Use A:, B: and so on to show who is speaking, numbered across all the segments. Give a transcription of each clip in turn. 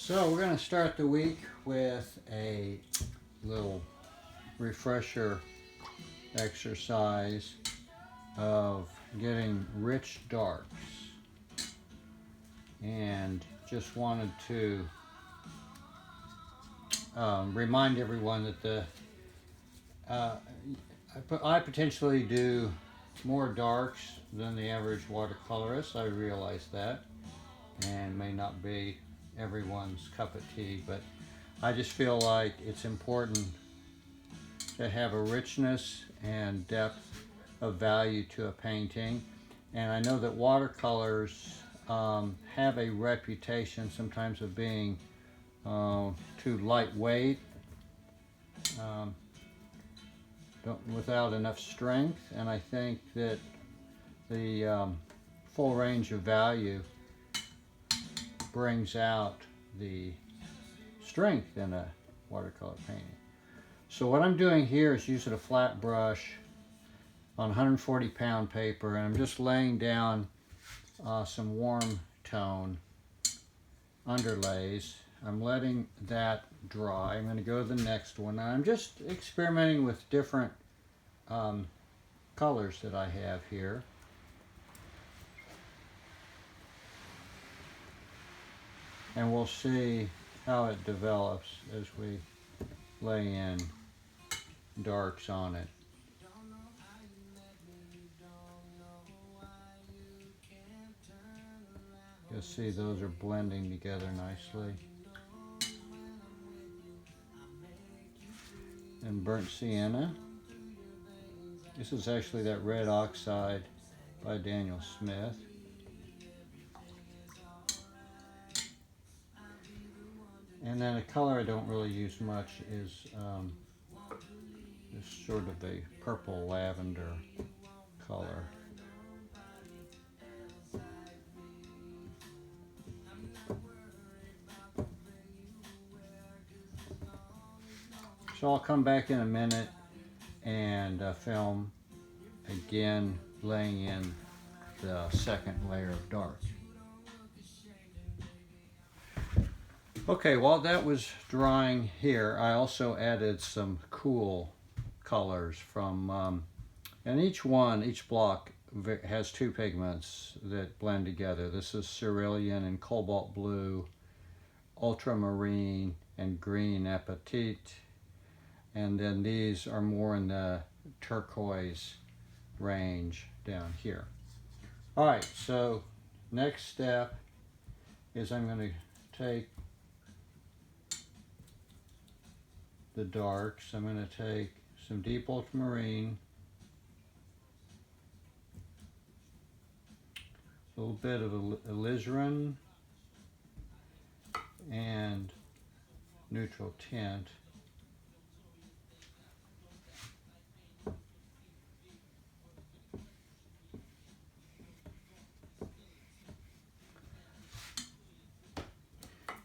A: So we're going to start the week with a little refresher exercise of getting rich darks, and just wanted to remind everyone that I potentially do more darks than the average watercolorist. I realize that, and may not be everyone's cup of tea, but I just feel like it's important to have a richness and depth of value to a painting. And I know that watercolors have a reputation sometimes of being too lightweight, without enough strength, and I think that the full range of value brings out the strength in a watercolor painting. So what I'm doing here is using a flat brush on 140 pound paper, and I'm just laying down some warm tone underlays. I'm letting that dry. I'm going to go to the next one. I'm just experimenting with different colors that I have here. And we'll see how it develops as we lay in darks on it. You'll see those are blending together nicely. And burnt sienna. This is actually that red oxide by Daniel Smith. And then a color I don't really use much is this sort of a purple lavender color. So I'll come back in a minute and film again, laying in the second layer of dark. Okay, while that was drying here, I also added some cool colors from, and each block has two pigments that blend together. This is cerulean and cobalt blue, ultramarine and green apatite, and then these are more in the turquoise range down here. All right, so next step is I'm going to take the darks. I'm going to take some deep ultramarine, a little bit of alizarin, and neutral tint.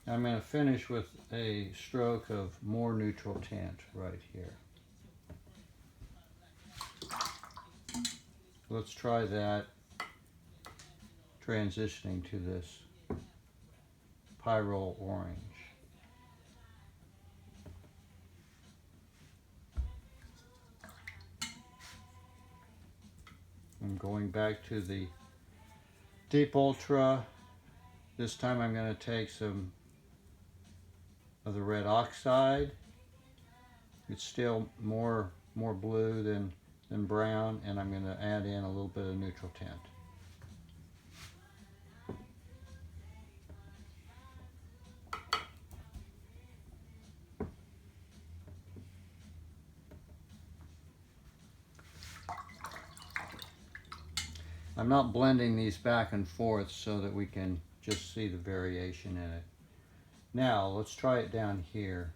A: I'm going to finish with a stroke of more neutral tint right here. Let's try that, transitioning to this pyrrole orange. I'm going back to the deep ultra. This time I'm going to take some of the red oxide. It's still more blue than brown, and I'm going to add in a little bit of neutral tint. I'm not blending these back and forth so that we can just see the variation in it. Now let's try it down here.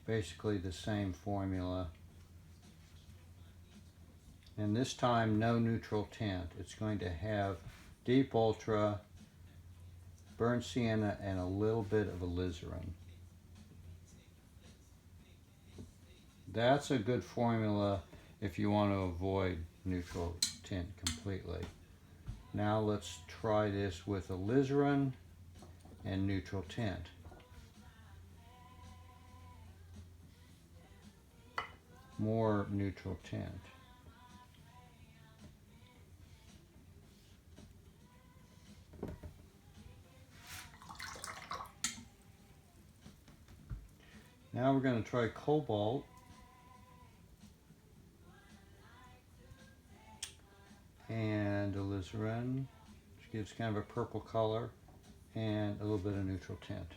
A: Basically the same formula. And this time no neutral tint. It's going to have deep ultra, burnt sienna, and a little bit of alizarin. That's a good formula if you want to avoid neutral tint completely. Now let's try this with alizarin and neutral tint. more neutral tint. Now we're going to try Cobalt. And alizarin, which gives kind of a purple color and a little bit of neutral tint.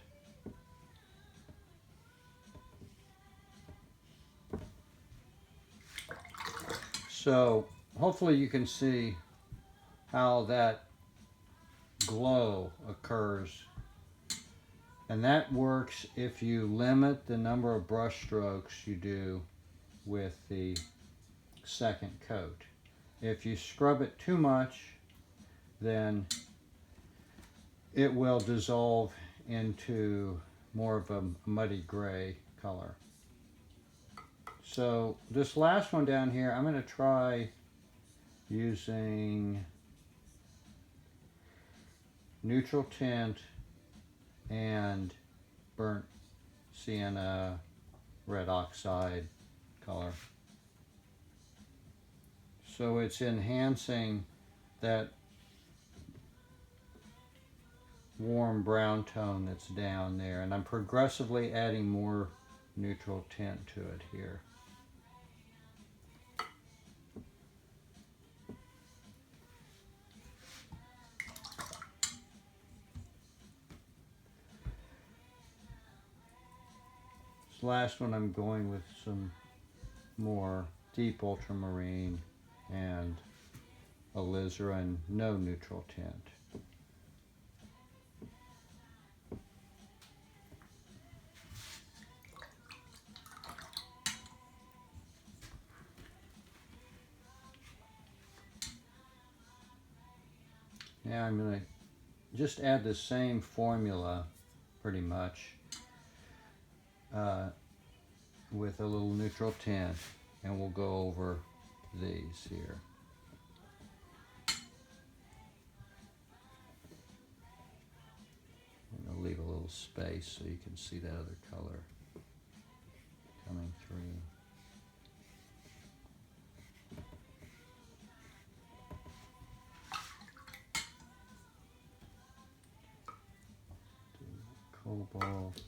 A: So hopefully you can see how that glow occurs. And that works if you limit the number of brush strokes you do with the second coat. If you scrub it too much, then it will dissolve into more of a muddy gray color. So this last one down here, I'm going to try using neutral tint and burnt sienna red oxide color. So it's enhancing that warm brown tone that's down there, and I'm progressively adding more neutral tint to it here. This last one I'm going with some more deep ultramarine and alizarin, no neutral tint. Now I'm going to just add the same formula pretty much with a little neutral tint, and we'll go over these here. I'm going to leave a little space so you can see that other color coming through. Cobalt.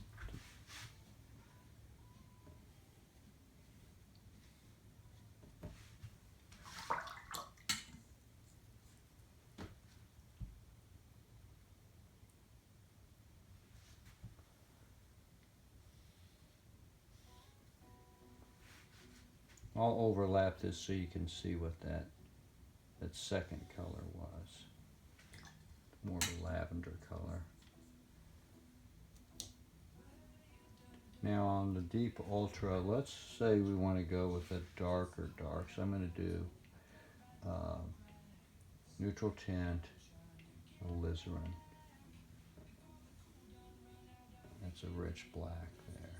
A: I'll overlap this so you can see what that second color was. More of a lavender color. Now on the deep ultra, let's say we want to go with a darker dark. So I'm going to do neutral tint, alizarin. That's a rich black there.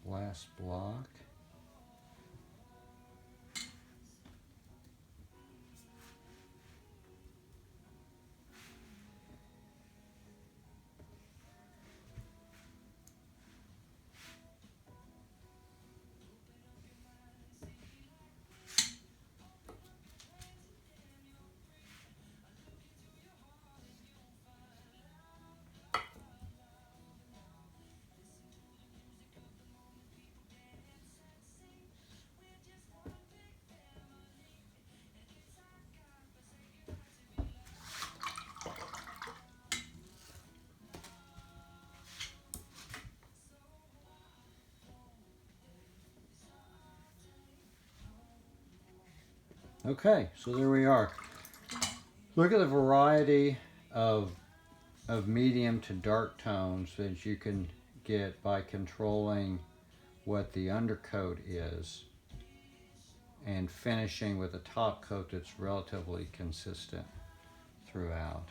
A: Last block. Okay, so there we are. Look at the variety of medium to dark tones that you can get by controlling what the undercoat is and finishing with a top coat that's relatively consistent throughout.